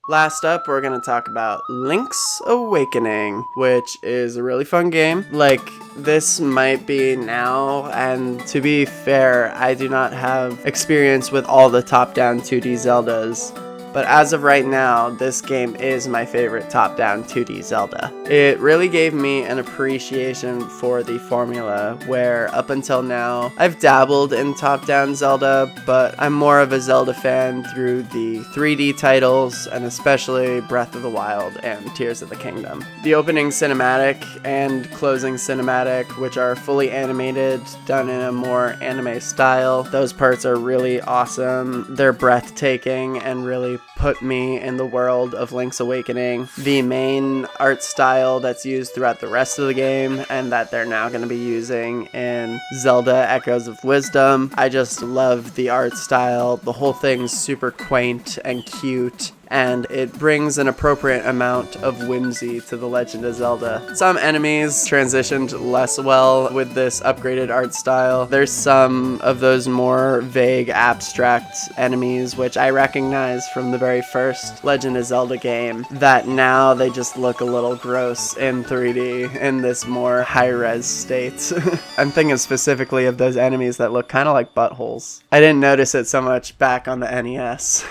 Last up, we're going to talk about Link's Awakening, which is a really fun game. Like, this might be now, and to be fair, I do not have experience with all the top-down 2D Zeldas. But as of right now, this game is my favorite top-down 2D Zelda. It really gave me an appreciation for the formula, where up until now, I've dabbled in top-down Zelda, but I'm more of a Zelda fan through the 3D titles, and especially Breath of the Wild and Tears of the Kingdom. The opening cinematic and closing cinematic, which are fully animated, done in a more anime style, those parts are really awesome. They're breathtaking and really put me in the world of Link's Awakening. The main art style that's used throughout the rest of the game and that they're now going to be using in Zelda Echoes of Wisdom. I just love the art style. The whole thing's super quaint and cute, and it brings an appropriate amount of whimsy to the Legend of Zelda. Some enemies transitioned less well with this upgraded art style. There's some of those more vague, abstract enemies, which I recognize from the very first Legend of Zelda game, that now they just look a little gross in 3D in this more high-res state. I'm thinking specifically of those enemies that look kind of like buttholes. I didn't notice it so much back on the NES.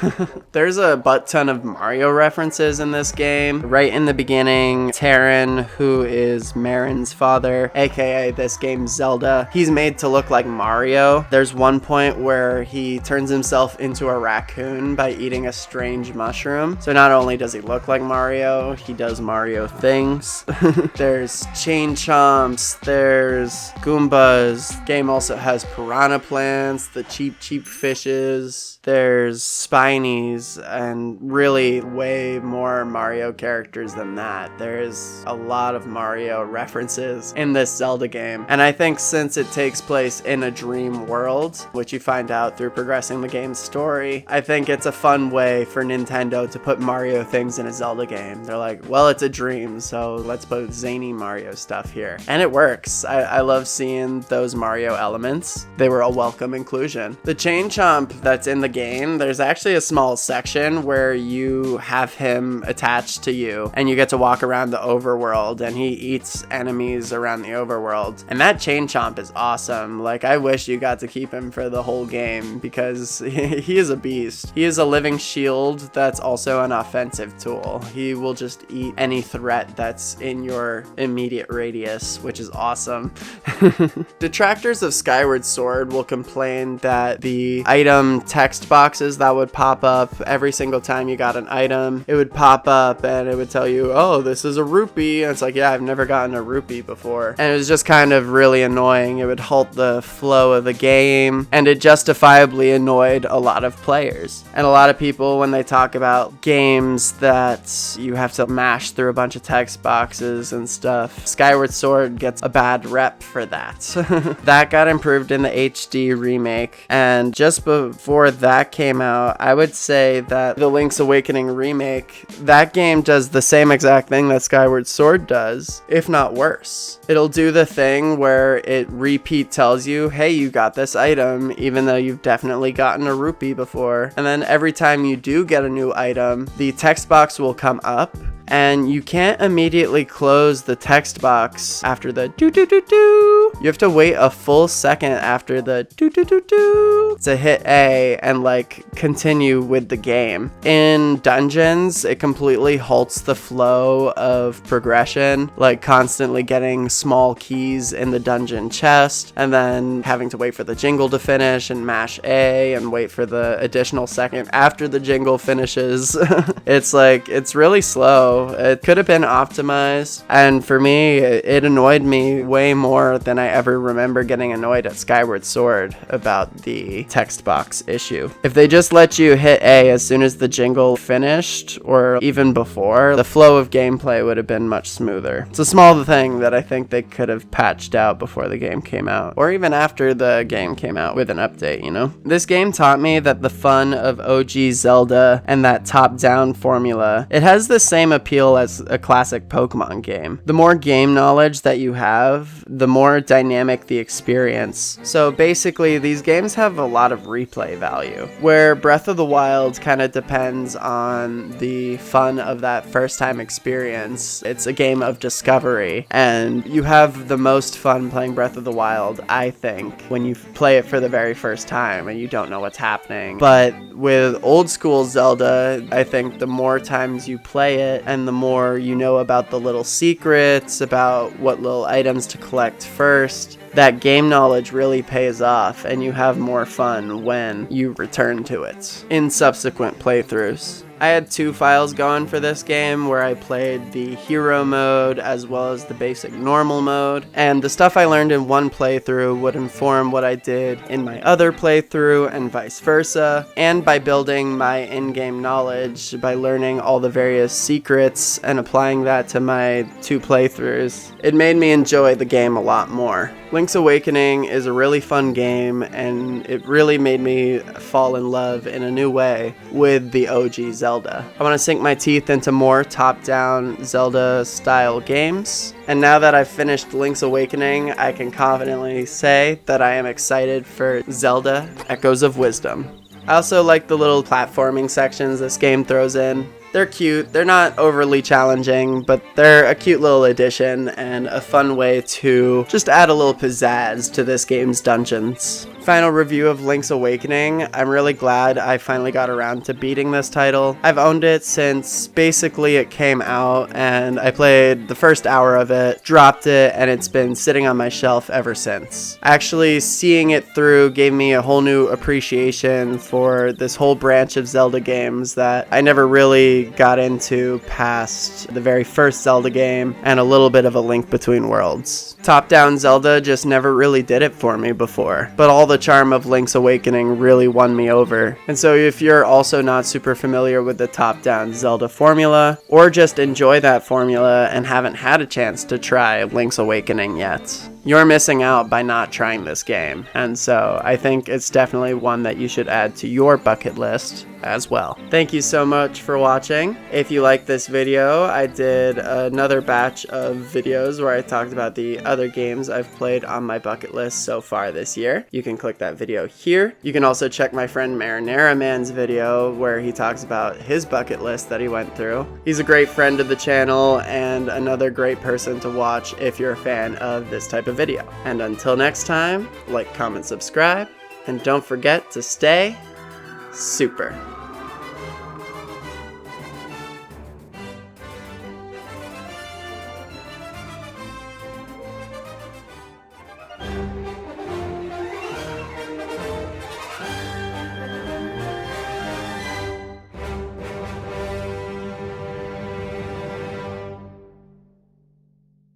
There's a butt ton of Mario references in this game. Right in the beginning, Terran, who is Marin's father, aka this game's Zelda, he's made to look like Mario. There's one point where he turns himself into a raccoon by eating a strange mushroom. So not only does he look like Mario, he does Mario things. There's chain chomps, there's Goombas. Game also has piranha plants, the cheap fishes. There's Spinies, and really way more Mario characters than that. There's a lot of Mario references in this Zelda game. And I think since it takes place in a dream world, which you find out through progressing the game's story, I think it's a fun way for Nintendo to put Mario things in a Zelda game. They're like, well, it's a dream, so let's put zany Mario stuff here. And it works. I love seeing those Mario elements. They were a welcome inclusion. The Chain Chomp that's in the game, there's actually a small section where you have him attached to you and you get to walk around the overworld, and he eats enemies around the overworld. And that Chain Chomp is awesome. Like, I wish you got to keep him for the whole game, because he is a beast. He is a living shield that's also an offensive tool. He will just eat any threat that's in your immediate radius, which is awesome. Detractors of Skyward Sword will complain that the item text boxes that would pop up every single time you got an item, it would pop up and it would tell you, oh, this is a rupee. And it's like, yeah, I've never gotten a rupee before. And it was just kind of really annoying. It would halt the flow of the game, and it justifiably annoyed a lot of players. And a lot of people, when they talk about games that you have to mash through a bunch of text boxes and stuff, Skyward Sword gets a bad rep for that. That got improved in the HD remake, and just before that came out, I would say that the Link's Awakening remake, that game does the same exact thing that Skyward Sword does, if not worse. It'll do the thing where it repeat tells you, hey, you got this item, even though you've definitely gotten a rupee before. And then every time you do get a new item, the text box will come up, and you can't immediately close the text box after the do-do-do-do. You have to wait a full second after the do-do-do-do to hit A and continue with the game. In dungeons, it completely halts the flow of progression, constantly getting small keys in the dungeon chest and then having to wait for the jingle to finish and mash A and wait for the additional second after the jingle finishes. It's really slow. It could have been optimized, and for me, it annoyed me way more than I ever remember getting annoyed at Skyward Sword about the text box issue. If they just let you hit A as soon as the jingle finished, or even before, the flow of gameplay would have been much smoother. It's a small thing that I think they could have patched out before the game came out, or even after the game came out with an update, you know? This game taught me that the fun of OG Zelda and that top-down formula, it has the same appeal appeal as a classic Pokemon game. The more game knowledge that you have, the more dynamic the experience. So basically, these games have a lot of replay value, where Breath of the Wild kind of depends on the fun of that first time experience. It's a game of discovery, and you have the most fun playing Breath of the Wild, I think, when you play it for the very first time and you don't know what's happening. But with old school Zelda, I think the more times you play it and the more you know about the little secrets, about what little items to collect first, that game knowledge really pays off and you have more fun when you return to it in subsequent playthroughs. I had 2 files going for this game where I played the hero mode as well as the basic normal mode, and the stuff I learned in one playthrough would inform what I did in my other playthrough and vice versa, and by building my in-game knowledge by learning all the various secrets and applying that to my 2 playthroughs, it made me enjoy the game a lot more. Link's Awakening is a really fun game, and it really made me fall in love in a new way with the OG Zelda. I want to sink my teeth into more top-down Zelda-style games, and now that I've finished Link's Awakening, I can confidently say that I am excited for Zelda Echoes of Wisdom. I also like the little platforming sections this game throws in. They're cute, they're not overly challenging, but they're a cute little addition and a fun way to just add a little pizzazz to this game's dungeons. Final review of Link's Awakening. I'm really glad I finally got around to beating this title. I've owned it since basically it came out, and I played the first hour of it, dropped it, and it's been sitting on my shelf ever since. Actually, seeing it through gave me a whole new appreciation for this whole branch of Zelda games that I never really got into past the very first Zelda game and a little bit of A Link Between Worlds. Top-down Zelda just never really did it for me before, but all the charm of Link's Awakening really won me over. And so if you're also not super familiar with the top-down Zelda formula, or just enjoy that formula and haven't had a chance to try Link's Awakening yet, you're missing out by not trying this game. And so I think it's definitely one that you should add to your bucket list as well. Thank you so much for watching. If you like this video, I did another batch of videos where I talked about the other games I've played on my bucket list so far this year. You can click that video here. You can also check my friend Marinara Man's video where he talks about his bucket list that he went through. He's a great friend of the channel and another great person to watch if you're a fan of this type of video. And until next time, like, comment, subscribe, and don't forget to stay super.